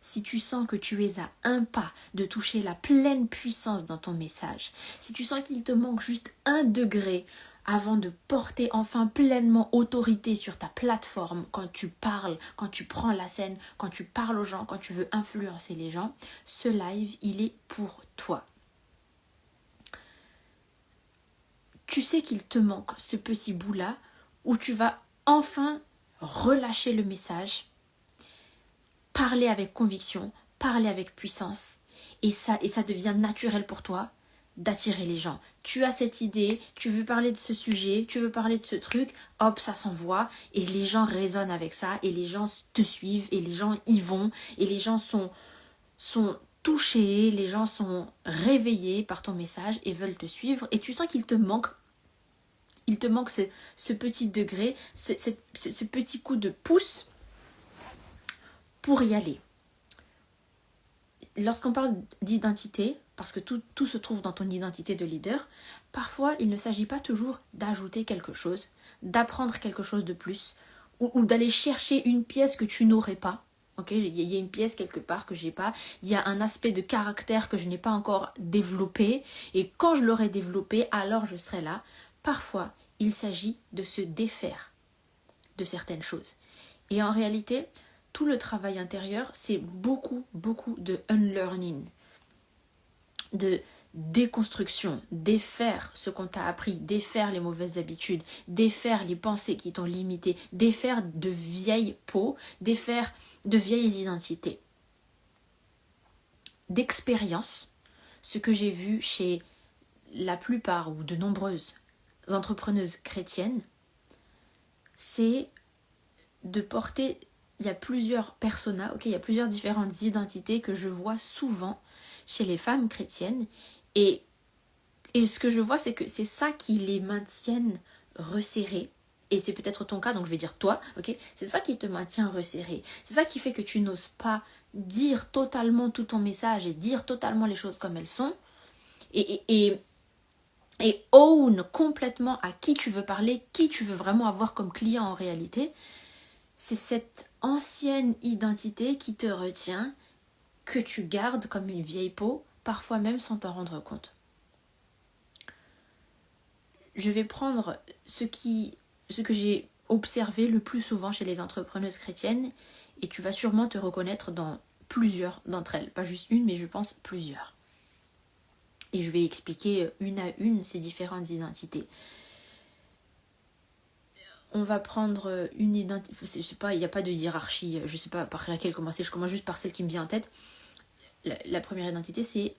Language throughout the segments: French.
si tu sens que tu es à un pas de toucher la pleine puissance dans ton message, si tu sens qu'il te manque juste 1 degré avant de porter enfin pleinement autorité sur ta plateforme quand tu parles, quand tu prends la scène, quand tu parles aux gens, quand tu veux influencer les gens, ce live, il est pour toi. Tu sais qu'il te manque ce petit bout-là où tu vas enfin relâcher le message, parler avec conviction, parler avec puissance, et ça devient naturel pour toi d'attirer les gens. Tu as cette idée, tu veux parler de ce sujet, tu veux parler de ce truc, hop, ça s'envoie, et les gens résonnent avec ça, et les gens te suivent, et les gens y vont, et les gens sont touchés, les gens sont réveillés par ton message et veulent te suivre, et tu sens qu'il te manque ce petit degré, ce petit coup de pouce pour y aller. Lorsqu'on parle d'identité, parce que tout se trouve dans ton identité de leader, parfois il ne s'agit pas toujours d'ajouter quelque chose, d'apprendre quelque chose de plus, ou d'aller chercher une pièce que tu n'aurais pas. Okay, il y a une pièce quelque part que j'ai pas, il y a un aspect de caractère que je n'ai pas encore développé, et quand je l'aurai développé, alors je serai là. Parfois, il s'agit de se défaire de certaines choses. Et en réalité, tout le travail intérieur, c'est beaucoup de unlearning, de déconstruction, défaire ce qu'on t'a appris, défaire les mauvaises habitudes, défaire les pensées qui t'ont limité, défaire de vieilles peaux, défaire de vieilles identités. D'expérience, ce que j'ai vu chez la plupart ou de nombreuses entrepreneuses chrétiennes, c'est de porter, il y a plusieurs personas, il y a plusieurs différentes identités que je vois souvent chez les femmes chrétiennes, et ce que je vois, c'est que c'est ça qui les maintiennent resserrées, et c'est peut-être ton cas, donc je vais dire toi, c'est ça qui te maintient resserré, c'est ça qui fait que tu n'oses pas dire totalement tout ton message et dire totalement les choses comme elles sont, et own complètement à qui tu veux parler, qui tu veux vraiment avoir comme client en réalité. C'est cette ancienne identité qui te retient, que tu gardes comme une vieille peau, parfois même sans t'en rendre compte. Je vais prendre ce que j'ai observé le plus souvent chez les entrepreneuses chrétiennes, et tu vas sûrement te reconnaître dans plusieurs d'entre elles. Pas juste une, mais je pense plusieurs. Et je vais expliquer une à une ces différentes identités. On va prendre une identité, je sais pas, il n'y a pas de hiérarchie, je sais pas par laquelle commencer, je commence juste par celle qui me vient en tête. La première identité, c'est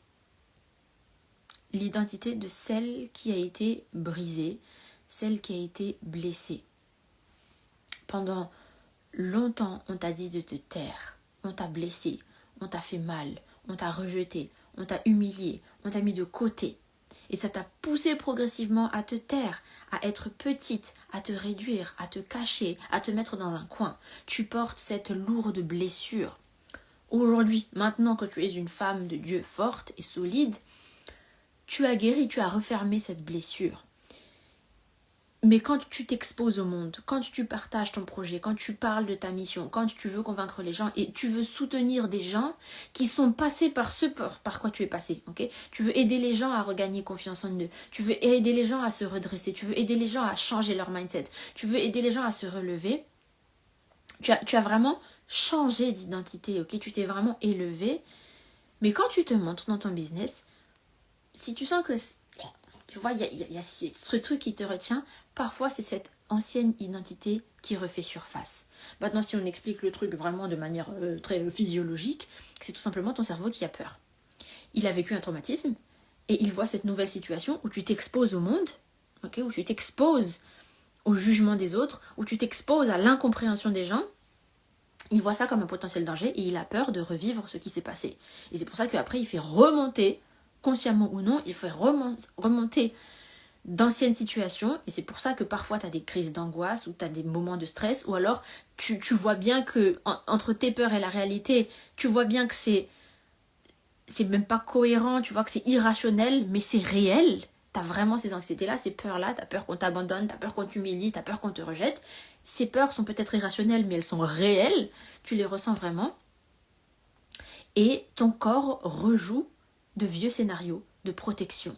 l'identité de celle qui a été brisée, celle qui a été blessée. Pendant longtemps, on t'a dit de te taire, on t'a blessé, on t'a fait mal, on t'a rejeté, on t'a humilié, on t'a mis de côté. Et ça t'a poussé progressivement à te taire, à être petite, à te réduire, à te cacher, à te mettre dans un coin. Tu portes cette lourde blessure. Aujourd'hui, maintenant que tu es une femme de Dieu forte et solide, tu as guéri, tu as refermé cette blessure. Mais quand tu t'exposes au monde, quand tu partages ton projet, quand tu parles de ta mission, quand tu veux convaincre les gens et tu veux soutenir des gens qui sont passés par ce par quoi tu es passé, tu veux aider les gens à regagner confiance en eux, tu veux aider les gens à se redresser, tu veux aider les gens à changer leur mindset, tu veux aider les gens à se relever, tu as vraiment changé d'identité, tu t'es vraiment élevé. Mais quand tu te montres dans ton business, si tu sens que tu vois, il y a ce truc qui te retient, parfois c'est cette ancienne identité qui refait surface. Maintenant, si on explique le truc vraiment de manière très physiologique, c'est tout simplement ton cerveau qui a peur. Il a vécu un traumatisme et il voit cette nouvelle situation où tu t'exposes au monde, où tu t'exposes au jugement des autres, où tu t'exposes à l'incompréhension des gens. Il voit ça comme un potentiel danger et il a peur de revivre ce qui s'est passé. Et c'est pour ça qu'après, il fait remonter, consciemment ou non, il fait remonter d'anciennes situations, et c'est pour ça que parfois tu as des crises d'angoisse ou tu as des moments de stress, ou alors tu vois bien que entre tes peurs et la réalité, tu vois bien que c'est même pas cohérent, tu vois que c'est irrationnel, mais c'est réel. Tu as vraiment ces anxiétés-là, ces peurs-là, tu as peur qu'on t'abandonne, tu as peur qu'on t'humilie, tu as peur qu'on te rejette. Ces peurs sont peut-être irrationnelles, mais elles sont réelles, tu les ressens vraiment. Et ton corps rejoue de vieux scénarios de protection.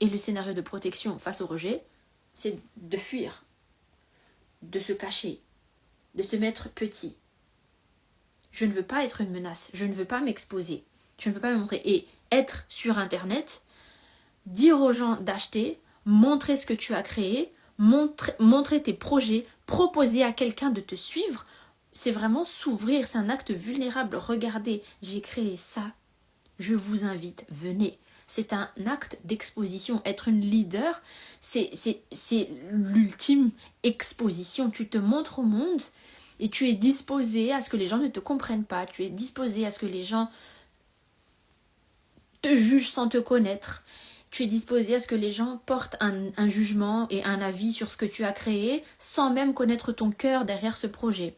Et le scénario de protection face au rejet, c'est de fuir, de se cacher, de se mettre petit. Je ne veux pas être une menace, je ne veux pas m'exposer, je ne veux pas me montrer. Et être sur Internet, dire aux gens d'acheter, montrer ce que tu as créé, montrer tes projets, proposer à quelqu'un de te suivre, c'est vraiment s'ouvrir, c'est un acte vulnérable. Regardez, j'ai créé ça, je vous invite, venez. C'est un acte d'exposition. Être une leader, c'est l'ultime exposition. Tu te montres au monde et tu es disposé à ce que les gens ne te comprennent pas. Tu es disposé à ce que les gens te jugent sans te connaître. Tu es disposé à ce que les gens portent un jugement et un avis sur ce que tu as créé sans même connaître ton cœur derrière ce projet.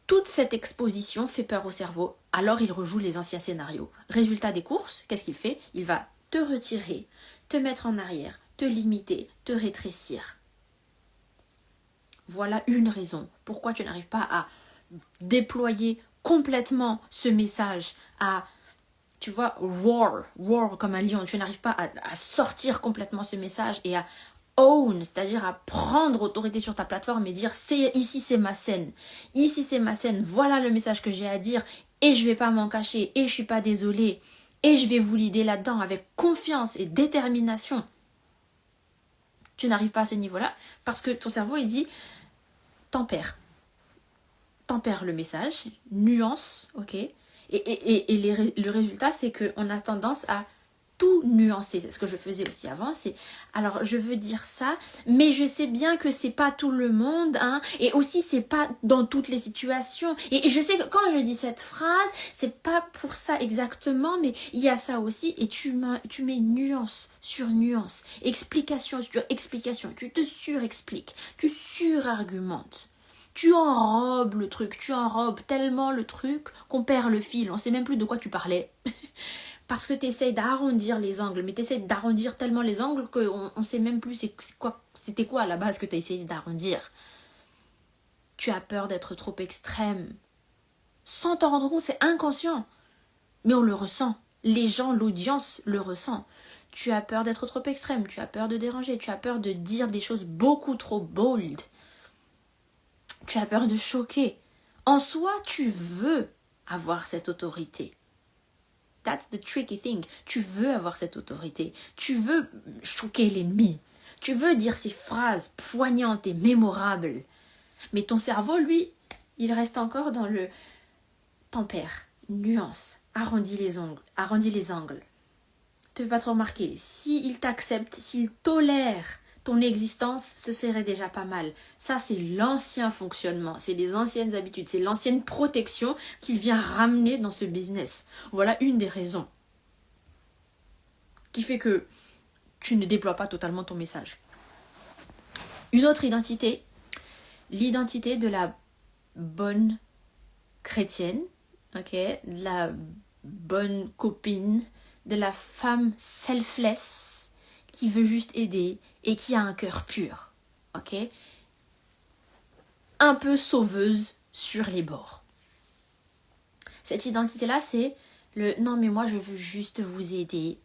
Toute cette exposition fait peur au cerveau, alors il rejoue les anciens scénarios. Résultat des courses, qu'est-ce qu'il fait? Il va te retirer, te mettre en arrière, te limiter, te rétrécir. Voilà une raison pourquoi tu n'arrives pas à déployer complètement ce message, à, tu vois, roar comme un lion. Tu n'arrives pas à sortir complètement ce message et à own, c'est-à-dire à prendre autorité sur ta plateforme et dire ici c'est ma scène, voilà le message que j'ai à dire et je vais pas m'en cacher et je suis pas désolée et je vais vous leader là-dedans avec confiance et détermination. Tu n'arrives pas à ce niveau-là parce que ton cerveau il dit tempère le message, nuance, ok, et le résultat c'est qu'on a tendance à tout nuancer. C'est ce que je faisais aussi avant, c'est alors je veux dire ça, mais je sais bien que c'est pas tout le monde, hein, et aussi c'est pas dans toutes les situations, et je sais que quand je dis cette phrase, c'est pas pour ça exactement, mais il y a ça aussi, et tu mets nuance sur nuance, explication sur explication, tu te surexpliques, tu surargumentes. Tu enrobes le truc, tu enrobes tellement le truc qu'on perd le fil, on sait même plus de quoi tu parlais. Parce que tu essayes d'arrondir les angles, mais tu essayes d'arrondir tellement les angles qu'on ne sait même plus c'était quoi à la base que tu as essayé d'arrondir. Tu as peur d'être trop extrême. Sans t'en rendre compte, c'est inconscient. Mais on le ressent. Les gens, l'audience le ressent. Tu as peur d'être trop extrême, tu as peur de déranger, tu as peur de dire des choses beaucoup trop bold. Tu as peur de choquer. En soi, tu veux avoir cette autorité. That's the tricky thing. Tu veux avoir cette autorité. Tu veux choquer l'ennemi. Tu veux dire ces phrases poignantes et mémorables. Mais ton cerveau, lui, il reste encore dans le tempère, nuance, arrondit les angles. Tu ne veux pas trop remarquer. S'il t'accepte, s'il tolère ton existence, ce serait déjà pas mal. Ça, c'est l'ancien fonctionnement, c'est les anciennes habitudes, c'est l'ancienne protection qu'il vient ramener dans ce business. Voilà une des raisons qui fait que tu ne déploies pas totalement ton message. Une autre identité, l'identité de la bonne chrétienne, ok, de la bonne copine, de la femme selfless, qui veut juste aider et qui a un cœur pur, ok? Un peu sauveuse sur les bords. Cette identité-là, c'est le « non mais moi je veux juste vous aider ».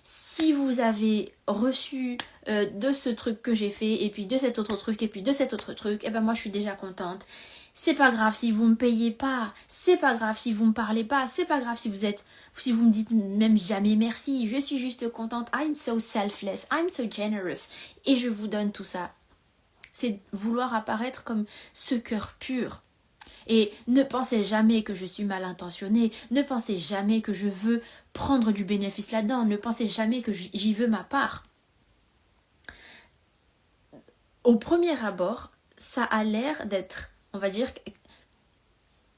Si vous avez reçu de ce truc que j'ai fait, et puis de cet autre truc, et puis de cet autre truc, et ben moi je suis déjà contente. C'est pas grave si vous me payez pas, c'est pas grave si vous me parlez pas, c'est pas grave si vous me dites même jamais merci, je suis juste contente, I'm so selfless, I'm so generous, et je vous donne tout ça. C'est vouloir apparaître comme ce cœur pur. Et ne pensez jamais que je suis mal intentionnée, ne pensez jamais que je veux prendre du bénéfice là-dedans, ne pensez jamais que j'y veux ma part. Au premier abord, ça a l'air d'être, on va dire,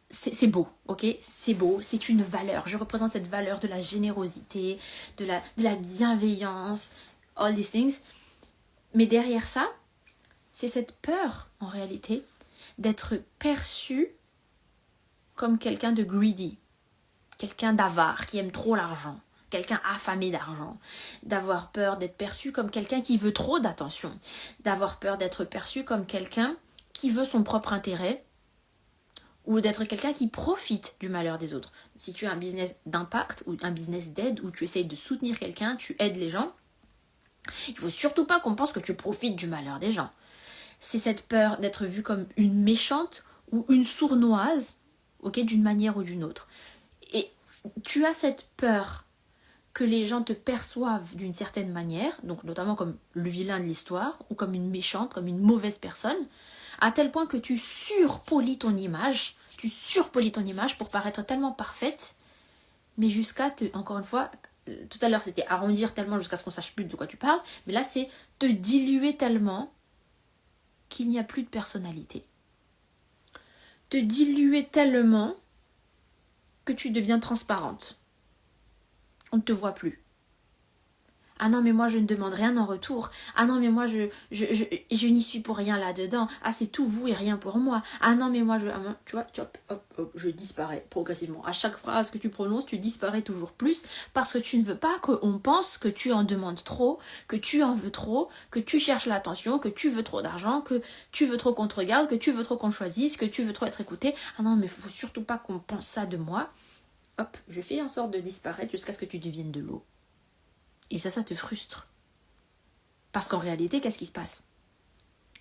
c'est beau, ok? C'est beau, c'est une valeur. Je représente cette valeur de la générosité, de la bienveillance, all these things. Mais derrière ça, c'est cette peur, en réalité, d'être perçu comme quelqu'un de greedy, quelqu'un d'avare, qui aime trop l'argent, quelqu'un affamé d'argent, d'avoir peur d'être perçu comme quelqu'un qui veut trop d'attention, d'avoir peur d'être perçu comme quelqu'un qui veut son propre intérêt, ou d'être quelqu'un qui profite du malheur des autres. Si tu as un business d'impact ou un business d'aide où tu essayes de soutenir quelqu'un, tu aides les gens, il ne faut surtout pas qu'on pense que tu profites du malheur des gens. C'est cette peur d'être vue comme une méchante ou une sournoise, ok, d'une manière ou d'une autre. Et tu as cette peur que les gens te perçoivent d'une certaine manière, donc notamment comme le vilain de l'histoire, ou comme une méchante, comme une mauvaise personne, à tel point que tu surpolis ton image pour paraître tellement parfaite, mais encore une fois, tout à l'heure c'était arrondir tellement jusqu'à ce qu'on sache plus de quoi tu parles, mais là c'est te diluer tellement qu'il n'y a plus de personnalité. Te diluer tellement que tu deviens transparente. On ne te voit plus. Ah non, mais moi, je ne demande rien en retour. Ah non, mais moi, je n'y suis pour rien là-dedans. Ah, c'est tout vous et rien pour moi. Ah non, mais moi, tu vois, hop, je disparais progressivement. À chaque phrase que tu prononces, tu disparais toujours plus parce que tu ne veux pas qu'on pense que tu en demandes trop, que tu en veux trop, que tu cherches l'attention, que tu veux trop d'argent, que tu veux trop qu'on te regarde, que tu veux trop qu'on choisisse, que tu veux trop être écouté. Ah non, mais il faut surtout pas qu'on pense ça de moi. Hop, je fais en sorte de disparaître jusqu'à ce que tu deviennes de l'eau. Et ça te frustre. Parce qu'en réalité, qu'est-ce qui se passe?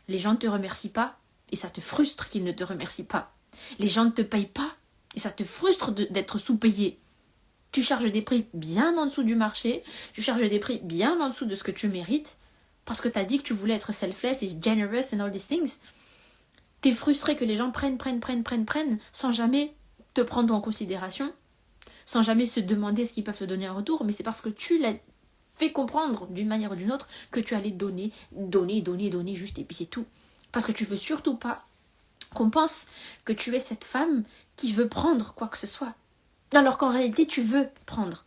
Les gens ne te remercient pas et ça te frustre qu'ils ne te remercient pas. Les gens ne te payent pas et ça te frustre d'être sous-payé. Tu charges des prix bien en dessous du marché, tu charges des prix bien en dessous de ce que tu mérites parce que tu as dit que tu voulais être selfless et generous and all these things. T'es frustré que les gens prennent sans jamais te prendre en considération, sans jamais se demander ce qu'ils peuvent te donner en retour, mais c'est parce que tu l'as fait comprendre d'une manière ou d'une autre que tu allais donner juste et puis c'est tout. Parce que tu veux surtout pas qu'on pense que tu es cette femme qui veut prendre quoi que ce soit. Alors qu'en réalité tu veux prendre.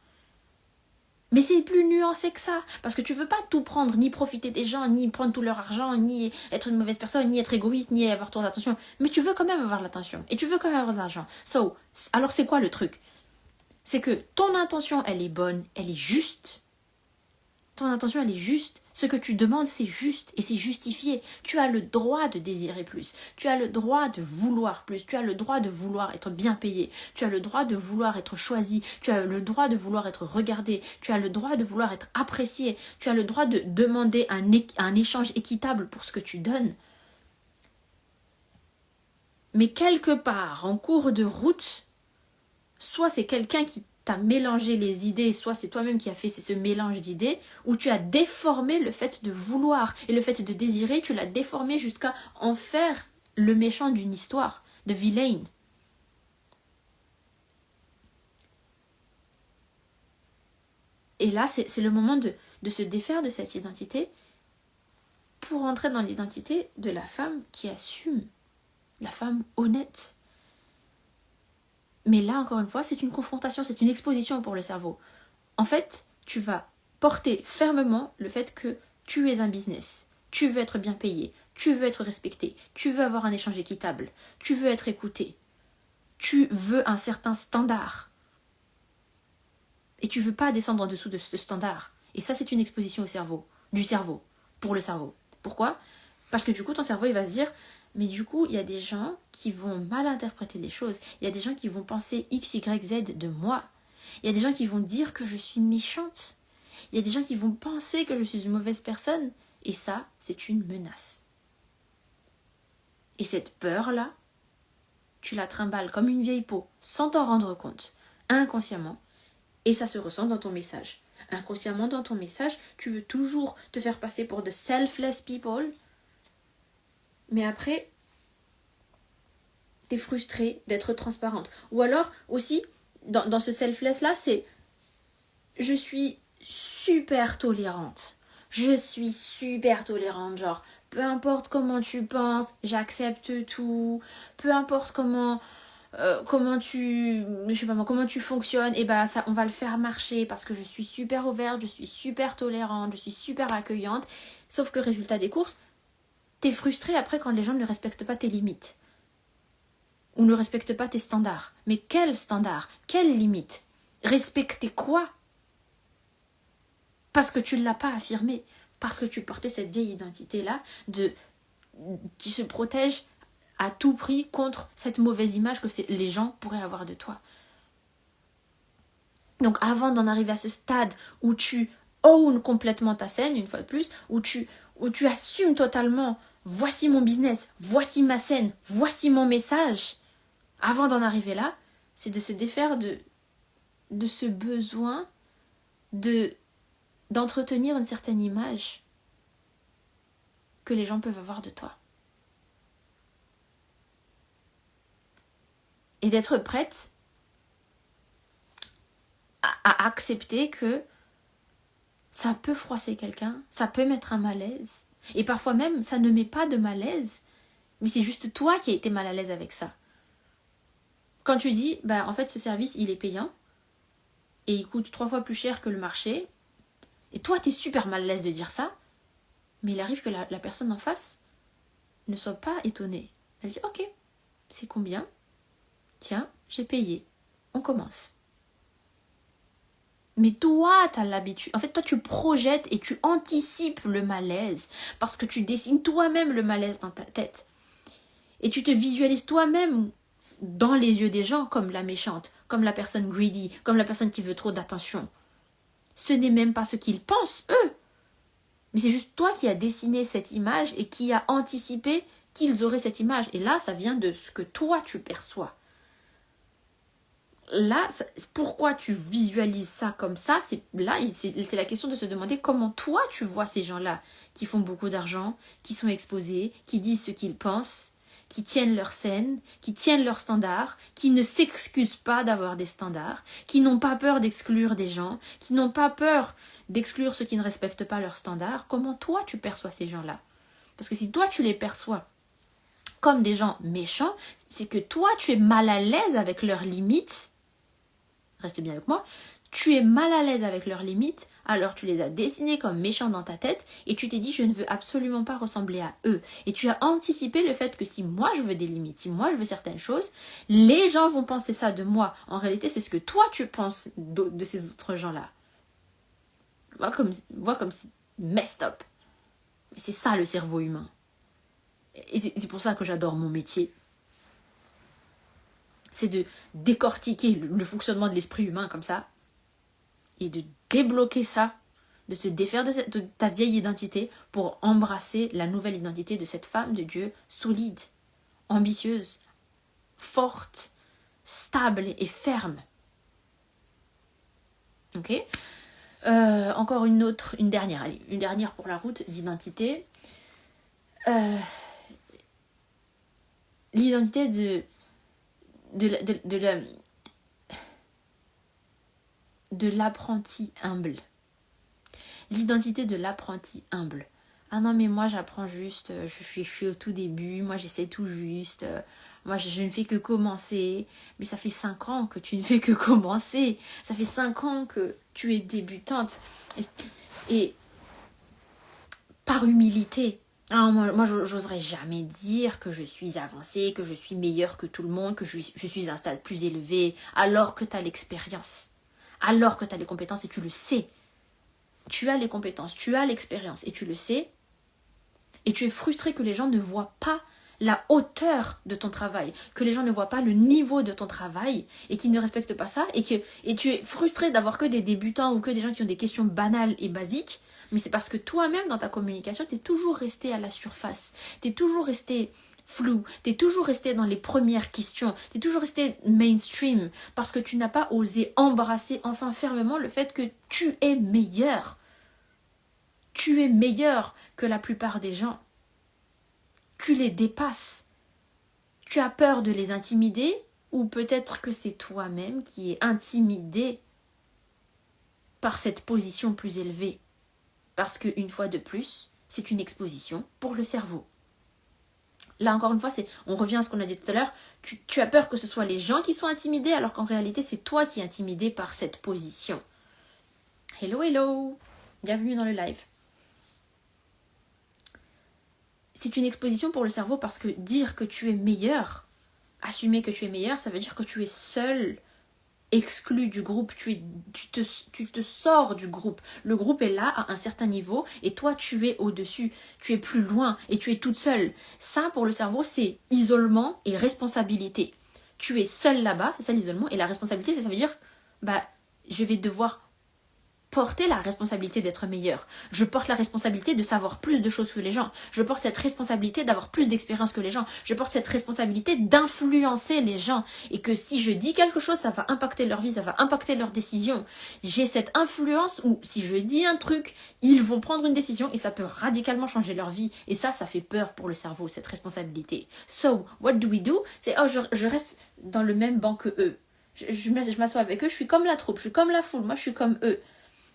Mais c'est plus nuancé que ça. Parce que tu veux pas tout prendre, ni profiter des gens, ni prendre tout leur argent, ni être une mauvaise personne, ni être égoïste, ni avoir trop d'attention. Mais tu veux quand même avoir l'attention. Et tu veux quand même avoir de l'argent. Alors c'est quoi le truc? C'est que ton intention, elle est bonne, elle est juste. Ton intention, elle est juste. Ce que tu demandes, c'est juste et c'est justifié. Tu as le droit de désirer plus. Tu as le droit de vouloir plus. Tu as le droit de vouloir être bien payé. Tu as le droit de vouloir être choisi. Tu as le droit de vouloir être regardé. Tu as le droit de vouloir être apprécié. Tu as le droit de demander un échange équitable pour ce que tu donnes. Mais quelque part, en cours de route, soit c'est quelqu'un qui t'as mélangé les idées, soit c'est toi-même qui as fait ce mélange d'idées, où tu as déformé le fait de vouloir et le fait de désirer, tu l'as déformé jusqu'à en faire le méchant d'une histoire, de vilain. Et là, c'est le moment de se défaire de cette identité pour entrer dans l'identité de la femme qui assume, la femme honnête. Mais là, encore une fois, c'est une confrontation, c'est une exposition pour le cerveau. En fait, tu vas porter fermement le fait que tu es un business. Tu veux être bien payé, tu veux être respecté, tu veux avoir un échange équitable, tu veux être écouté, tu veux un certain standard. Et tu veux pas descendre en dessous de ce standard. Et ça, c'est une exposition au cerveau, du cerveau, pour le cerveau. Pourquoi? Parce que du coup, ton cerveau, il va se dire... Mais du coup, il y a des gens qui vont mal interpréter les choses. Il y a des gens qui vont penser X, Y, Z de moi. Il y a des gens qui vont dire que je suis méchante. Il y a des gens qui vont penser que je suis une mauvaise personne. Et ça, c'est une menace. Et cette peur-là, tu la trimbales comme une vieille peau, sans t'en rendre compte, inconsciemment. Et ça se ressent dans ton message. Inconsciemment, dans ton message, tu veux toujours te faire passer pour de selfless people. Mais après, t'es frustrée d'être transparente. Ou alors, aussi, dans ce selfless-là, c'est « Je suis super tolérante. Je suis super tolérante, genre, peu importe comment tu penses, j'accepte tout. Peu importe comment tu fonctionnes, et bah ça, on va le faire marcher parce que je suis super ouverte, je suis super tolérante, je suis super accueillante. » Sauf que résultat des courses, t'es frustré après quand les gens ne respectent pas tes limites. Ou ne respectent pas tes standards. Mais quels standards? Quelles limites? Respecter quoi? Parce que tu ne l'as pas affirmé. Parce que tu portais cette vieille identité-là qui se protège à tout prix contre cette mauvaise image que les gens pourraient avoir de toi. Donc avant d'en arriver à ce stade où tu own complètement ta scène, une fois de plus, où tu assumes totalement, voici mon business, voici ma scène, voici mon message, avant d'en arriver là, c'est de se défaire de ce besoin d'entretenir une certaine image que les gens peuvent avoir de toi. Et d'être prête à accepter que ça peut froisser quelqu'un, ça peut mettre un malaise. Et parfois même, ça ne met pas de malaise, mais c'est juste toi qui as été mal à l'aise avec ça. Quand tu dis, en fait, ce service, il est payant, et il coûte 3 fois plus cher que le marché, et toi, tu es super mal à l'aise de dire ça, mais il arrive que la personne en face ne soit pas étonnée. Elle dit, ok, c'est combien ? Tiens, j'ai payé. On commence. Mais toi, tu as l'habitude. En fait, toi, tu projettes et tu anticipes le malaise parce que tu dessines toi-même le malaise dans ta tête. Et tu te visualises toi-même dans les yeux des gens comme la méchante, comme la personne greedy, comme la personne qui veut trop d'attention. Ce n'est même pas ce qu'ils pensent, eux. Mais c'est juste toi qui as dessiné cette image et qui as anticipé qu'ils auraient cette image. Et là, ça vient de ce que toi, tu perçois. Là, pourquoi tu visualises ça comme ça, c'est la question de se demander comment toi tu vois ces gens-là qui font beaucoup d'argent, qui sont exposés, qui disent ce qu'ils pensent, qui tiennent leur scène, qui tiennent leurs standards, qui ne s'excusent pas d'avoir des standards, qui n'ont pas peur d'exclure des gens, qui n'ont pas peur d'exclure ceux qui ne respectent pas leurs standards. Comment toi tu perçois ces gens-là ? Parce que si toi tu les perçois comme des gens méchants, c'est que toi tu es mal à l'aise avec leurs limites. Reste bien avec moi, tu es mal à l'aise avec leurs limites, alors tu les as dessinés comme méchants dans ta tête et tu t'es dit je ne veux absolument pas ressembler à eux. Et tu as anticipé le fait que si moi je veux des limites, si moi je veux certaines choses, les gens vont penser ça de moi. En réalité, c'est ce que toi tu penses de ces autres gens-là. Vois comme c'est messed up. Mais c'est ça le cerveau humain. Et c'est pour ça que j'adore mon métier. C'est de décortiquer le fonctionnement de l'esprit humain comme ça et de débloquer ça, de se défaire de ta vieille identité pour embrasser la nouvelle identité de cette femme de Dieu solide, ambitieuse, forte, stable et ferme. Ok ? Encore une dernière pour la route d'identité. L'identité de l'apprenti humble. L'identité de l'apprenti humble. Ah non, mais moi j'apprends juste, je suis au tout début, moi j'essaie tout juste, moi je ne fais que commencer. Mais ça fait 5 ans que tu ne fais que commencer. Ça fait 5 ans que tu es débutante. Et par humilité. Ah, moi j'oserais jamais dire que je suis avancée, que je suis meilleure que tout le monde, que je suis à un stade plus élevé, alors que tu as l'expérience, alors que tu as les compétences et tu le sais. Tu as les compétences, tu as l'expérience et tu le sais. Et tu es frustré que les gens ne voient pas la hauteur de ton travail, que les gens ne voient pas le niveau de ton travail et qu'ils ne respectent pas ça. Et tu es frustré d'avoir que des débutants ou que des gens qui ont des questions banales et basiques. Mais c'est parce que toi-même, dans ta communication, tu es toujours resté à la surface. Tu es toujours resté flou. Tu es toujours resté dans les premières questions. Tu es toujours resté mainstream parce que tu n'as pas osé embrasser enfin fermement le fait que tu es meilleur. Tu es meilleur que la plupart des gens. Tu les dépasses. Tu as peur de les intimider ou peut-être que c'est toi-même qui es intimidé par cette position plus élevée. Parce qu'une fois de plus, c'est une exposition pour le cerveau. Là, encore une fois, on revient à ce qu'on a dit tout à l'heure. Tu as peur que ce soit les gens qui soient intimidés, alors qu'en réalité, c'est toi qui es intimidé par cette position. Hello, hello. Bienvenue dans le live. C'est une exposition pour le cerveau parce que dire que tu es meilleur, assumer que tu es meilleur, ça veut dire que tu es seul exclu du groupe, tu te sors du groupe. Le groupe est là à un certain niveau et toi tu es au-dessus, tu es plus loin et tu es toute seule. Ça pour le cerveau c'est isolement et responsabilité. Tu es seule là-bas, c'est ça l'isolement, et la responsabilité ça veut dire je vais devoir porter la responsabilité d'être meilleur. Je porte la responsabilité de savoir plus de choses que les gens. Je porte cette responsabilité d'avoir plus d'expérience que les gens. Je porte cette responsabilité d'influencer les gens. Et que si je dis quelque chose, ça va impacter leur vie, ça va impacter leurs décisions. J'ai cette influence où si je dis un truc, ils vont prendre une décision et ça peut radicalement changer leur vie. Et ça fait peur pour le cerveau, cette responsabilité. So, what do we do? C'est, je reste dans le même banc que eux. Je m'assois avec eux, je suis comme la troupe, je suis comme la foule, moi je suis comme eux.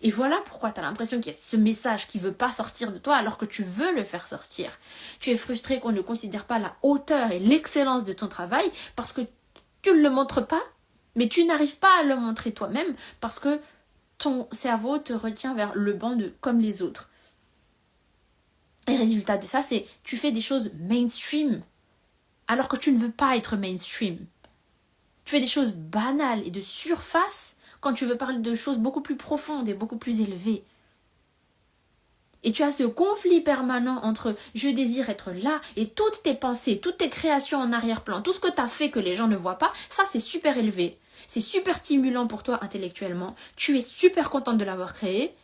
Et voilà pourquoi tu as l'impression qu'il y a ce message qui ne veut pas sortir de toi alors que tu veux le faire sortir. Tu es frustré qu'on ne considère pas la hauteur et l'excellence de ton travail parce que tu ne le montres pas, mais tu n'arrives pas à le montrer toi-même parce que ton cerveau te retient vers le banc de comme les autres. Et le résultat de ça, c'est tu fais des choses mainstream alors que tu ne veux pas être mainstream. Tu fais des choses banales et de surface quand tu veux parler de choses beaucoup plus profondes et beaucoup plus élevées. Et tu as ce conflit permanent entre je désire être là et toutes tes pensées, toutes tes créations en arrière-plan, tout ce que tu as fait que les gens ne voient pas, ça c'est super élevé. C'est super stimulant pour toi intellectuellement. Tu es super contente de l'avoir créé.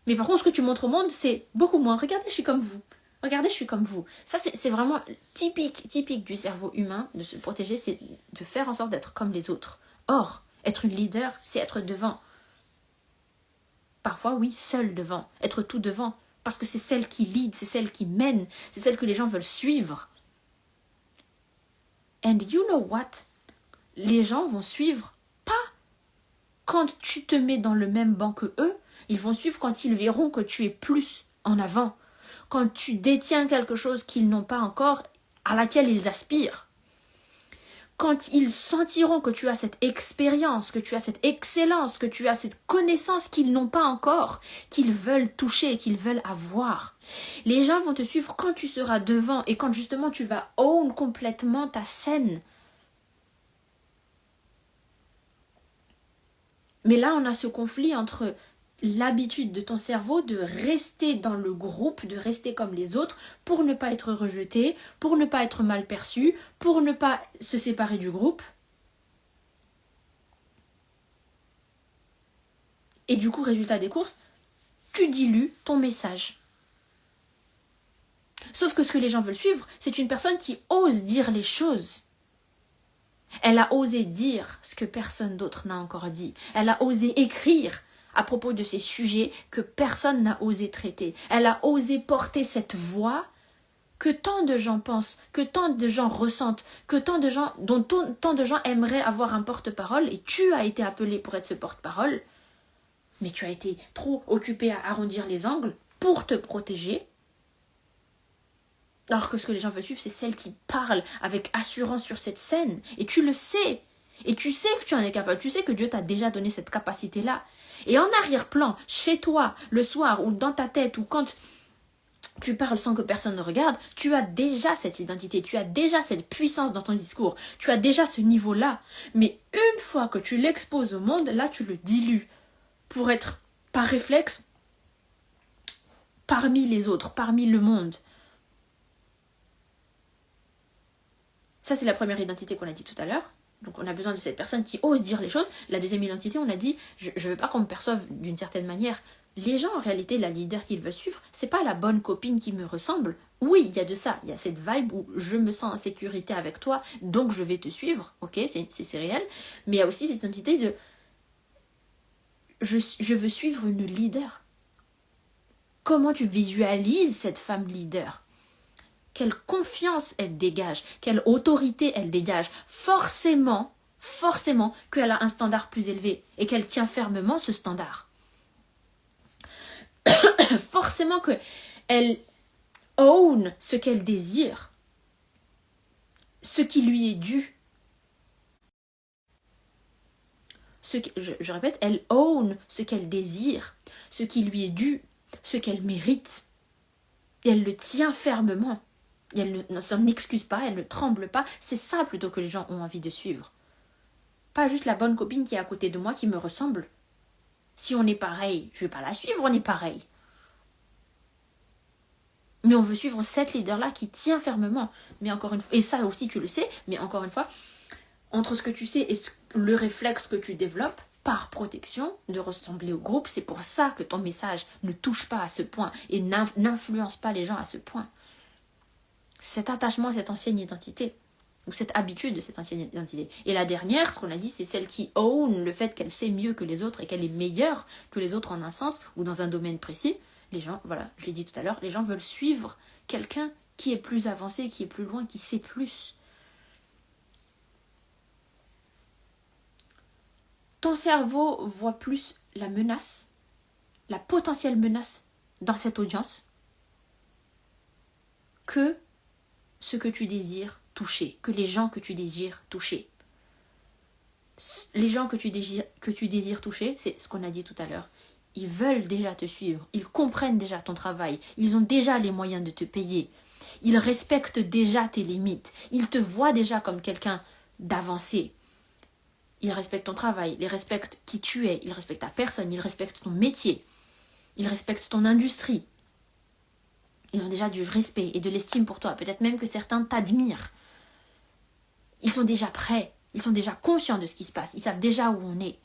Mais par contre, ce que tu montres au monde, c'est beaucoup moins. Regardez, je suis comme vous. Regardez, je suis comme vous. Ça, c'est vraiment typique du cerveau humain, de se protéger, c'est de faire en sorte d'être comme les autres. Or, être une leader, c'est être devant. Parfois, oui, seule devant. Être tout devant. Parce que c'est celle qui lead, c'est celle qui mène, c'est celle que les gens veulent suivre. And you know what? Les gens vont suivre pas quand tu te mets dans le même banc que eux. Ils vont suivre quand ils verront que tu es plus en avant. Quand tu détiens quelque chose qu'ils n'ont pas encore, à laquelle ils aspirent. Quand ils sentiront que tu as cette expérience, que tu as cette excellence, que tu as cette connaissance qu'ils n'ont pas encore, qu'ils veulent toucher, qu'ils veulent avoir. Les gens vont te suivre quand tu seras devant et quand justement tu vas own complètement ta scène. Mais là, on a ce conflit entre l'habitude de ton cerveau de rester dans le groupe, de rester comme les autres pour ne pas être rejeté, pour ne pas être mal perçu, pour ne pas se séparer du groupe. Et du coup, résultat des courses, tu dilues ton message. Sauf que ce que les gens veulent suivre, c'est une personne qui ose dire les choses. Elle a osé dire ce que personne d'autre n'a encore dit. Elle a osé écrire à propos de ces sujets que personne n'a osé traiter. Elle a osé porter cette voix que tant de gens pensent, que tant de gens ressentent, que tant de gens, dont tant de gens aimeraient avoir un porte-parole, et tu as été appelé pour être ce porte-parole, mais tu as été trop occupé à arrondir les angles pour te protéger. Alors que ce que les gens veulent suivre, c'est celle qui parle avec assurance sur cette scène. Et tu le sais. Et tu sais que tu en es capable. Tu sais que Dieu t'a déjà donné cette capacité-là. Et en arrière-plan, chez toi, le soir, ou dans ta tête, ou quand tu parles sans que personne ne regarde, tu as déjà cette identité. Tu as déjà cette puissance dans ton discours. Tu as déjà ce niveau-là. Mais une fois que tu l'exposes au monde, là, tu le dilues. Pour être, par réflexe, parmi les autres, parmi le monde. Ça, c'est la première identité qu'on a dit tout à l'heure. Donc, on a besoin de cette personne qui ose dire les choses. La deuxième identité, on a dit, je ne veux pas qu'on me perçoive d'une certaine manière. Les gens, en réalité, la leader qu'ils veulent suivre, c'est pas la bonne copine qui me ressemble. Oui, il y a de ça. Il y a cette vibe où je me sens en sécurité avec toi, donc je vais te suivre. Ok, c'est réel. Mais il y a aussi cette identité de je veux suivre une leader. Comment tu visualises cette femme leader? Quelle confiance elle dégage, quelle autorité elle dégage. Forcément qu'elle a un standard plus élevé et qu'elle tient fermement ce standard. Forcément qu'elle own ce qu'elle désire, ce qui lui est dû. Je répète, elle own ce qu'elle désire, ce qui lui est dû, ce qu'elle mérite. Et elle le tient fermement. Et elle ne s'en excuse pas, elle ne tremble pas. C'est ça plutôt que les gens ont envie de suivre. pas juste la bonne copine qui est à côté de moi qui me ressemble. Si on est pareil, je vais pas la suivre, on est pareil. Mais on veut suivre cette leader-là qui tient fermement. Mais encore une fois, et ça aussi tu le sais, mais encore une fois, entre ce que tu sais et le réflexe que tu développes, par protection, de ressembler au groupe, c'est pour ça que ton message ne touche pas à ce point et n'influence pas les gens à ce point. Cet attachement à cette ancienne identité, ou cette habitude de cette ancienne identité. Et la dernière, ce qu'on a dit, c'est celle qui own le fait qu'elle sait mieux que les autres et qu'elle est meilleure que les autres en un sens ou dans un domaine précis. Les gens, voilà, je l'ai dit tout à l'heure, les gens veulent suivre quelqu'un qui est plus avancé, qui est plus loin, qui sait plus. Ton cerveau voit plus la menace, la potentielle menace dans cette audience que ce que tu désires toucher, que les gens que tu désires toucher. Les gens que tu désires toucher, c'est ce qu'on a dit tout à l'heure. Ils veulent déjà te suivre, ils comprennent déjà ton travail, ils ont déjà les moyens de te payer, ils respectent déjà tes limites, ils te voient déjà comme quelqu'un d'avancé. Ils respectent ton travail, ils respectent qui tu es, ils respectent ta personne, ils respectent ton métier, ils respectent ton industrie. Ils ont déjà du respect et de l'estime pour toi. Peut-être même que certains t'admirent. Ils sont déjà prêts, ils sont déjà conscients de ce qui se passe, ils savent déjà où on est.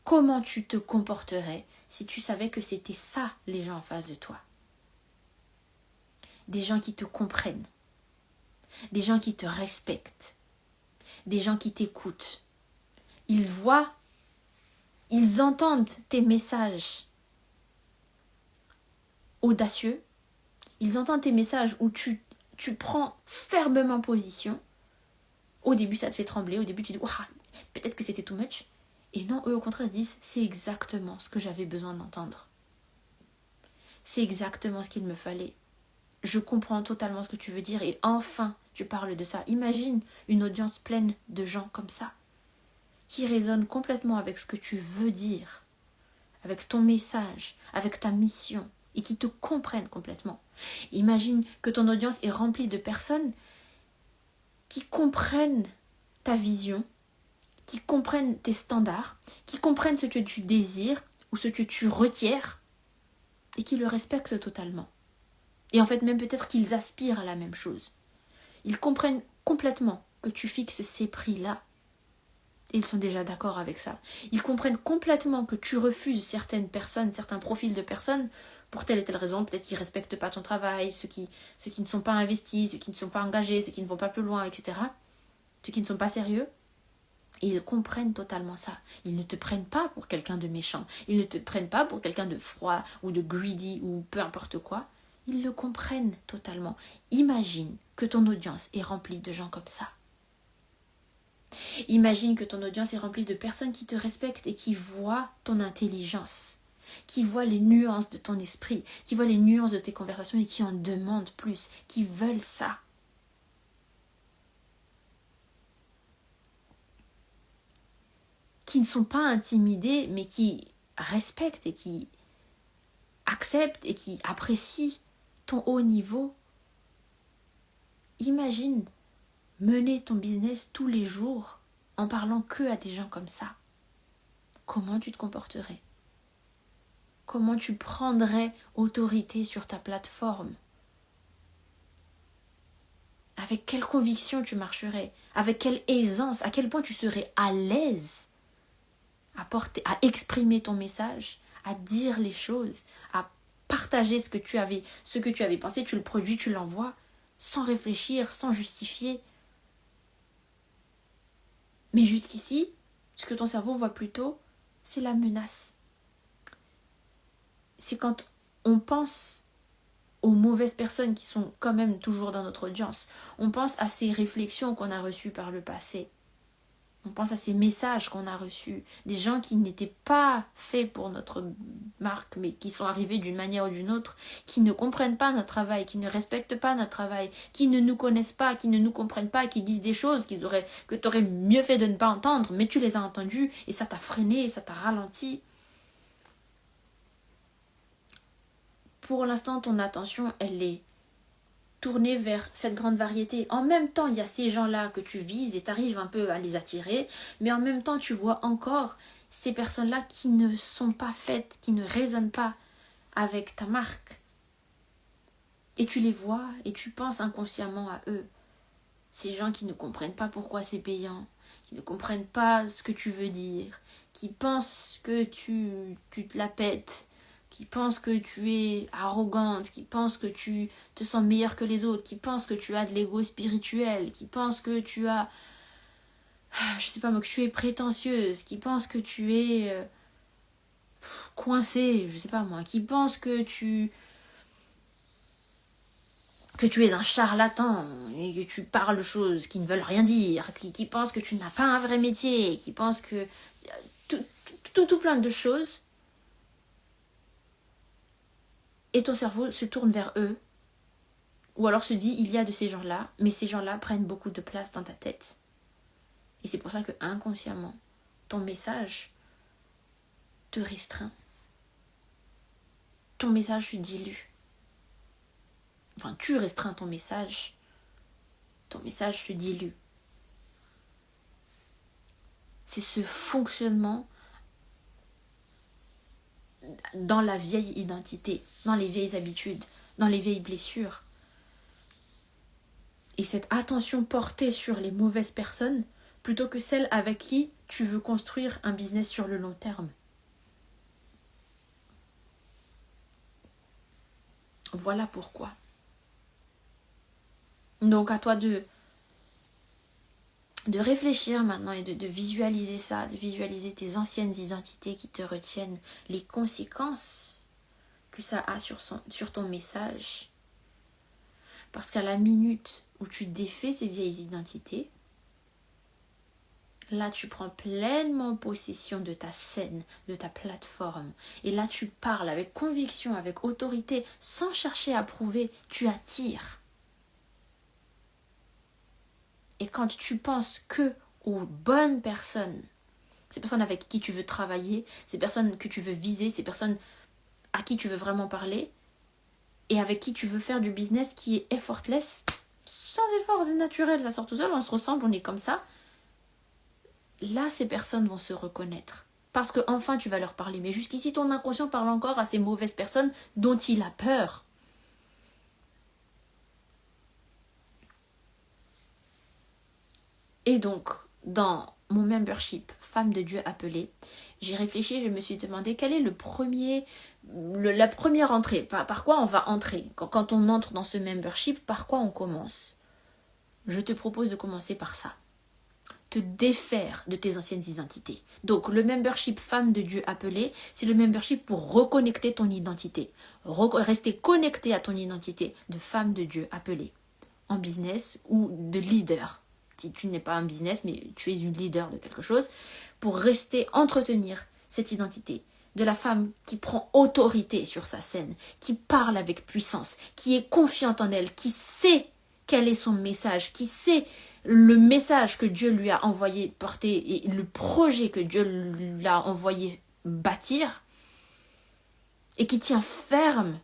Comment tu te comporterais si tu savais que c'était ça les gens en face de toi? Des gens qui te comprennent, des gens qui te respectent, des gens qui t'écoutent. Ils voient, ils entendent tes messages audacieux, ils entendent tes messages où tu prends fermement position. Au début, ça te fait trembler, au début, tu dis wow, peut-être que c'était too much. Et non, eux au contraire disent c'est exactement ce que j'avais besoin d'entendre. C'est exactement ce qu'il me fallait. Je comprends totalement ce que tu veux dire et enfin tu parles de ça. Imagine une audience pleine de gens comme ça, qui résonnent complètement avec ce que tu veux dire, avec ton message, avec ta mission et qui te comprennent complètement. Imagine que ton audience est remplie de personnes qui comprennent ta vision, qui comprennent tes standards, qui comprennent ce que tu désires ou ce que tu requiers et qui le respectent totalement. Et en fait, même peut-être qu'ils aspirent à la même chose. Ils comprennent complètement que tu fixes ces prix-là. Et ils sont déjà d'accord avec ça. Ils comprennent complètement que tu refuses certaines personnes, certains profils de personnes, pour telle et telle raison. Peut-être qu'ils ne respectent pas ton travail, ceux qui ne sont pas investis, ceux qui ne sont pas engagés, ceux qui ne vont pas plus loin, etc. Ceux qui ne sont pas sérieux. Et ils comprennent totalement ça. Ils ne te prennent pas pour quelqu'un de méchant. Ils ne te prennent pas pour quelqu'un de froid ou de greedy ou peu importe quoi. Ils le comprennent totalement. Imagine que ton audience est remplie de gens comme ça. Imagine que ton audience est remplie de personnes qui te respectent et qui voient ton intelligence, qui voient les nuances de ton esprit, qui voient les nuances de tes conversations et qui en demandent plus, qui veulent ça. Qui ne sont pas intimidés, mais qui respectent et qui acceptent et qui apprécient ton haut niveau. Imagine mener ton business tous les jours en parlant que à des gens comme ça. Comment tu te comporterais? Comment tu prendrais autorité sur ta plateforme? Avec quelle conviction tu marcherais? Avec quelle aisance? À quel point tu serais à l'aise à exprimer ton message, à dire les choses, à partager ce que tu avais pensé, tu le produis, tu l'envoies, sans réfléchir, sans justifier. Mais jusqu'ici, ce que ton cerveau voit plutôt, c'est la menace. C'est quand on pense aux mauvaises personnes qui sont quand même toujours dans notre audience. On pense à ces réflexions qu'on a reçues par le passé. On pense à ces messages qu'on a reçus, des gens qui n'étaient pas faits pour notre marque, mais qui sont arrivés d'une manière ou d'une autre, qui ne comprennent pas notre travail, qui ne respectent pas notre travail, qui ne nous connaissent pas, qui ne nous comprennent pas, qui disent des choses que tu aurais mieux fait de ne pas entendre, mais tu les as entendues et ça t'a freiné, et ça t'a ralenti. Pour l'instant, ton attention, elle est tourner vers cette grande variété. En même temps, il y a ces gens-là que tu vises et tu arrives un peu à les attirer, mais en même temps, tu vois encore ces personnes-là qui ne sont pas faites, qui ne résonnent pas avec ta marque. Et tu les vois et tu penses inconsciemment à eux. Ces gens qui ne comprennent pas pourquoi c'est payant, qui ne comprennent pas ce que tu veux dire, qui pensent que tu te la pètes, qui pensent que tu es arrogante, qui pensent que tu te sens meilleure que les autres, qui pensent que tu as de l'ego spirituel, qui pensent que tu as, je sais pas moi, que tu es prétentieuse, qui pensent que tu es coincée, je sais pas moi, qui pensent que tu es un charlatan et que tu parles de choses qui ne veulent rien dire, qui pensent que tu n'as pas un vrai métier, qui pensent que tout plein de choses. Et ton cerveau se tourne vers eux, ou alors se dit il y a de ces gens-là, mais ces gens-là prennent beaucoup de place dans ta tête. Et c'est pour ça que inconsciemment, ton message te restreint. Ton message se dilue. Enfin, tu restreins ton message se dilue. C'est ce fonctionnement dans la vieille identité, dans les vieilles habitudes, dans les vieilles blessures. Et cette attention portée sur les mauvaises personnes plutôt que celles avec qui tu veux construire un business sur le long terme. Voilà pourquoi. Donc à toi de réfléchir maintenant et de visualiser ça, de visualiser tes anciennes identités qui te retiennent, les conséquences que ça a sur ton message. Parce qu'à la minute où tu défais ces vieilles identités, là tu prends pleinement possession de ta scène, de ta plateforme. Et là tu parles avec conviction, avec autorité, sans chercher à prouver, tu attires. Et quand tu penses que aux bonnes personnes, ces personnes avec qui tu veux travailler, ces personnes que tu veux viser, ces personnes à qui tu veux vraiment parler, et avec qui tu veux faire du business qui est effortless, sans effort, c'est naturel, ça sort tout seul, on se ressemble, on est comme ça. Là, ces personnes vont se reconnaître. Parce que enfin tu vas leur parler. Mais jusqu'ici, ton inconscient parle encore à ces mauvaises personnes dont il a peur. Et donc, dans mon membership Femme de Dieu appelée, j'ai réfléchi, je me suis demandé quel est la première entrée, par quoi on va entrer. Quand on entre dans ce membership, par quoi on commence? Je te propose de commencer par ça. Te défaire de tes anciennes identités. Donc le membership Femme de Dieu appelée, c'est le membership pour reconnecter ton identité. Rester connecté à ton identité de femme de Dieu appelée. En business ou de leader. Si tu n'es pas un business, mais tu es une leader de quelque chose, pour entretenir cette identité de la femme qui prend autorité sur sa scène, qui parle avec puissance, qui est confiante en elle, qui sait quel est son message, qui sait le message que Dieu lui a envoyé porter et le projet que Dieu lui a envoyé bâtir, et qui tient ferme,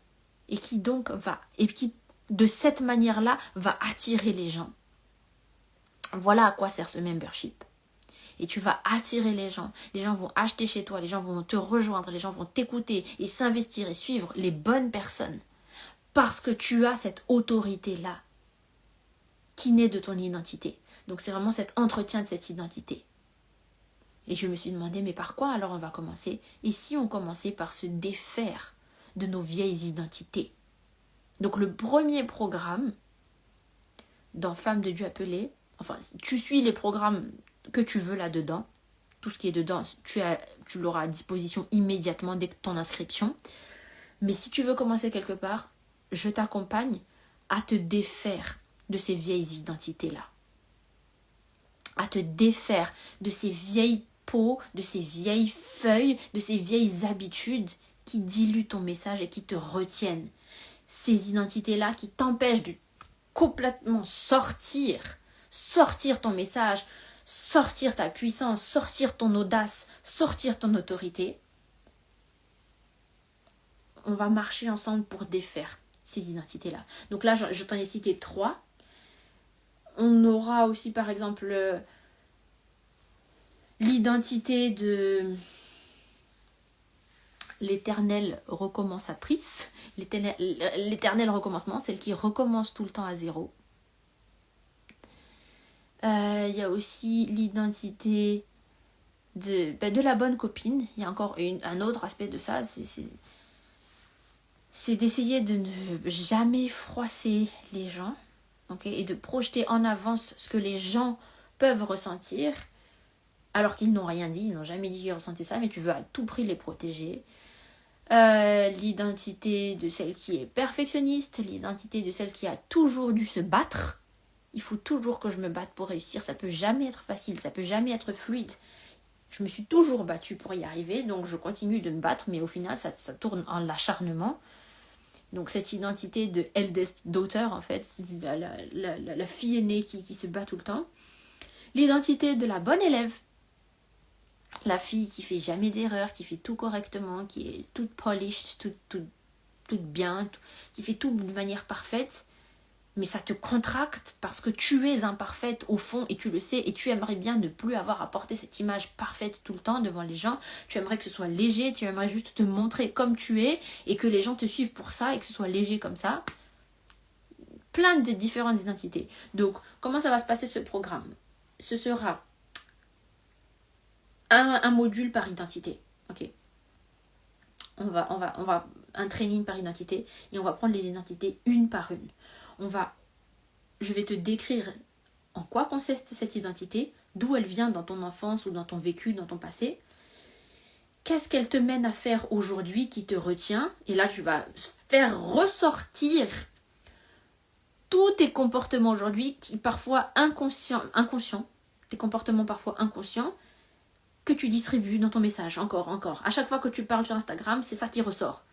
et qui donc de cette manière-là va attirer les gens. Voilà à quoi sert ce membership. Et tu vas attirer les gens vont acheter chez toi, les gens vont te rejoindre, les gens vont t'écouter et s'investir et suivre les bonnes personnes. Parce que tu as cette autorité-là qui naît de ton identité. Donc c'est vraiment cet entretien de cette identité. Et je me suis demandé, mais par quoi alors on va commencer? Et si on commençait par se défaire de nos vieilles identités? Donc le premier programme dans Femme de Dieu appelée, enfin tu suis les programmes que tu veux là-dedans, tout ce qui est dedans, tu l'auras à disposition immédiatement dès que ton inscription. Mais si tu veux commencer quelque part, je t'accompagne à te défaire de ces vieilles identités-là. À te défaire de ces vieilles peaux, de ces vieilles feuilles, de ces vieilles habitudes qui diluent ton message et qui te retiennent. Ces identités-là qui t'empêchent de complètement sortir ton message, sortir ta puissance, sortir ton audace, sortir ton autorité. On va marcher ensemble pour défaire ces identités-là. Donc là, je t'en ai cité 3. On aura aussi, par exemple, l'identité de l'éternelle recommençatrice, l'éternel recommencement, celle qui recommence tout le temps à zéro. Il y a aussi l'identité de la bonne copine. Il y a encore un autre aspect de ça, c'est d'essayer de ne jamais froisser les gens, okay, et de projeter en avance ce que les gens peuvent ressentir, alors qu'ils n'ont rien dit, ils n'ont jamais dit qu'ils ressentaient ça, mais tu veux à tout prix les protéger. L'identité de celle qui est perfectionniste, l'identité de celle qui a toujours dû se battre. Il faut toujours que je me batte pour réussir, ça peut jamais être facile, ça peut jamais être fluide. Je me suis toujours battue pour y arriver, donc je continue de me battre, mais au final ça tourne en l'acharnement. Donc cette identité de eldest daughter, en fait, c'est la fille aînée qui se bat tout le temps. L'identité de la bonne élève, la fille qui fait jamais d'erreur, qui fait tout correctement, qui est toute polished, toute bien, qui fait tout de manière parfaite, mais ça te contracte parce que tu es imparfaite au fond et tu le sais, et tu aimerais bien ne plus avoir à porter cette image parfaite tout le temps devant les gens. Tu aimerais que ce soit léger, tu aimerais juste te montrer comme tu es et que les gens te suivent pour ça et que ce soit léger comme ça. Plein de différentes identités. Donc, comment ça va se passer ce programme? Ce sera un module par identité. Ok. On va un training par identité et on va prendre les identités une par une. Je vais te décrire en quoi consiste cette identité, d'où elle vient dans ton enfance ou dans ton vécu, dans ton passé. Qu'est-ce qu'elle te mène à faire aujourd'hui qui te retient? Et là, tu vas faire ressortir tous tes comportements aujourd'hui qui parfois inconscients, tes comportements parfois inconscients que tu distribues dans ton message, encore. À chaque fois que tu parles sur Instagram, c'est ça qui ressort.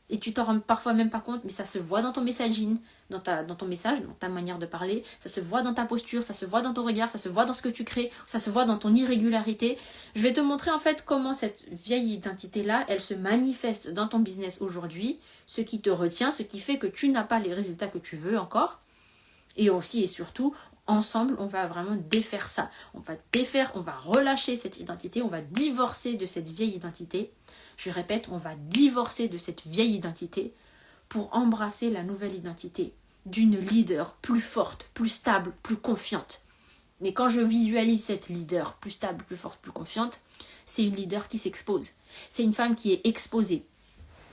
Et tu t'en rends parfois même pas compte, mais ça se voit dans ton messaging, dans ton message, dans ta manière de parler, ça se voit dans ta posture, ça se voit dans ton regard, ça se voit dans ce que tu crées, ça se voit dans ton irrégularité. Je vais te montrer en fait comment cette vieille identité-là, elle se manifeste dans ton business aujourd'hui, ce qui te retient, ce qui fait que tu n'as pas les résultats que tu veux encore. Et aussi et surtout, ensemble, on va vraiment défaire ça. On va relâcher cette identité, on va divorcer de cette vieille identité. Je répète, on va divorcer de cette vieille identité pour embrasser la nouvelle identité d'une leader plus forte, plus stable, plus confiante. Et quand je visualise cette leader plus stable, plus forte, plus confiante, c'est une leader qui s'expose. C'est une femme qui est exposée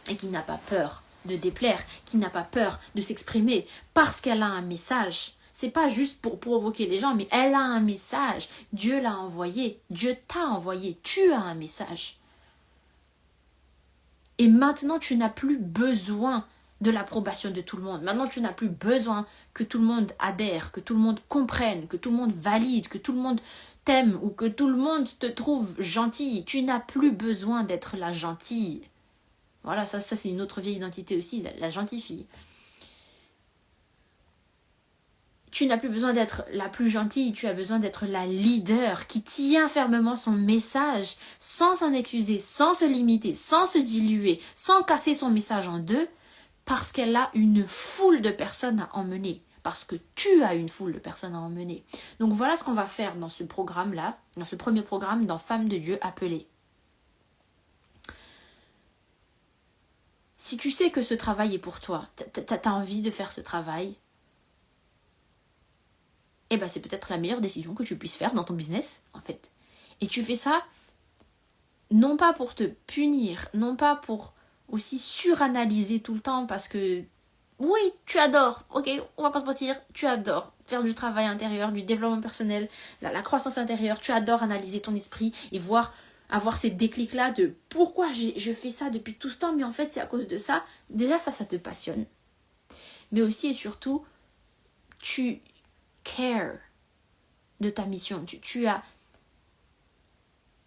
et qui n'a pas peur de déplaire, qui n'a pas peur de s'exprimer parce qu'elle a un message. C'est pas juste pour provoquer les gens, mais elle a un message. Dieu l'a envoyé, Dieu t'a envoyé, tu as un message. Et maintenant, tu n'as plus besoin de l'approbation de tout le monde. Maintenant, tu n'as plus besoin que tout le monde adhère, que tout le monde comprenne, que tout le monde valide, que tout le monde t'aime ou que tout le monde te trouve gentille. Tu n'as plus besoin d'être la gentille. Voilà, ça c'est une autre vieille identité aussi, la gentille fille. Tu n'as plus besoin d'être la plus gentille, tu as besoin d'être la leader qui tient fermement son message sans s'en excuser, sans se limiter, sans se diluer, sans casser son message en deux, parce qu'elle a une foule de personnes à emmener, parce que tu as une foule de personnes à emmener. Donc voilà ce qu'on va faire dans ce programme-là, dans ce premier programme dans Femme de Dieu appelée. Si tu sais que ce travail est pour toi, t'as envie de faire ce travail, eh ben c'est peut-être la meilleure décision que tu puisses faire dans ton business, en fait. Et tu fais ça, non pas pour te punir, non pas pour aussi suranalyser tout le temps, parce que, oui, tu adores, ok, on va pas se mentir, tu adores faire du travail intérieur, du développement personnel, la croissance intérieure, tu adores analyser ton esprit et avoir ces déclics-là de pourquoi je fais ça depuis tout ce temps, mais en fait c'est à cause de ça. Déjà ça te passionne. Mais aussi et surtout, tu care de ta mission.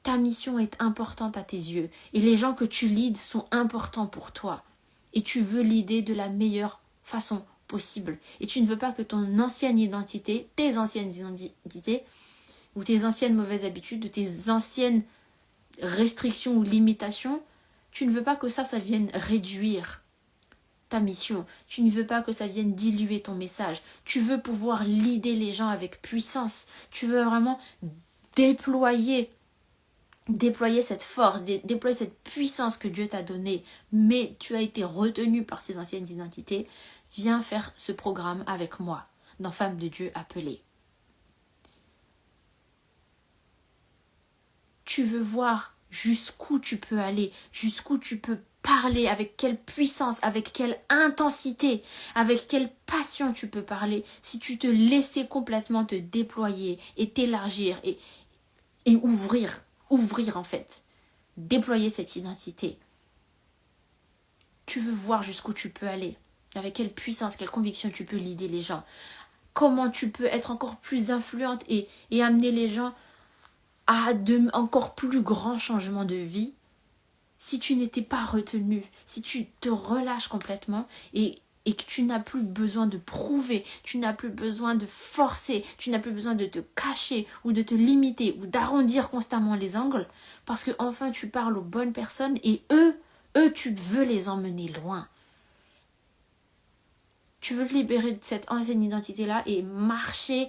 Ta mission est importante à tes yeux. Et les gens que tu leads sont importants pour toi. Et tu veux leader de la meilleure façon possible. Et tu ne veux pas que ton ancienne identité, tes anciennes identités, ou tes anciennes mauvaises habitudes, ou tes anciennes restrictions ou limitations, tu ne veux pas que ça vienne réduire ta mission. Tu ne veux pas que ça vienne diluer ton message. Tu veux pouvoir leader les gens avec puissance. Tu veux vraiment déployer cette force, déployer cette puissance que Dieu t'a donnée, mais tu as été retenu par ces anciennes identités. Viens faire ce programme avec moi dans Femme de Dieu appelée. Tu veux voir jusqu'où tu peux aller, jusqu'où tu peux parler, avec quelle puissance, avec quelle intensité, avec quelle passion tu peux parler si tu te laissais complètement te déployer et t'élargir et ouvrir en fait, déployer cette identité. Tu veux voir jusqu'où tu peux aller, avec quelle puissance, quelle conviction tu peux leader les gens, comment tu peux être encore plus influente et amener les gens à de encore plus grands changements de vie si tu n'étais pas retenu, si tu te relâches complètement et que tu n'as plus besoin de prouver, tu n'as plus besoin de forcer, tu n'as plus besoin de te cacher ou de te limiter ou d'arrondir constamment les angles parce que enfin tu parles aux bonnes personnes et eux tu veux les emmener loin. Tu veux te libérer de cette ancienne identité-là et marcher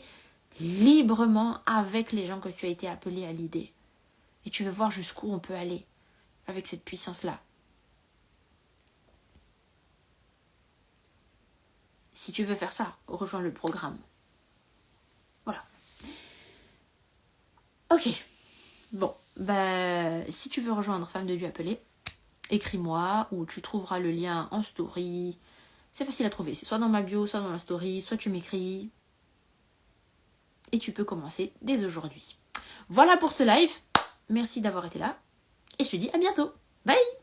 librement avec les gens que tu as été appelé à leader. Et tu veux voir jusqu'où on peut aller avec cette puissance-là. Si tu veux faire ça, rejoins le programme. Voilà. Ok. Bon, si tu veux rejoindre Femme de Dieu appelée, écris-moi ou tu trouveras le lien en story. C'est facile à trouver. C'est soit dans ma bio, soit dans ma story, soit tu m'écris. Et tu peux commencer dès aujourd'hui. Voilà pour ce live. Merci d'avoir été là. Et je te dis à bientôt. Bye!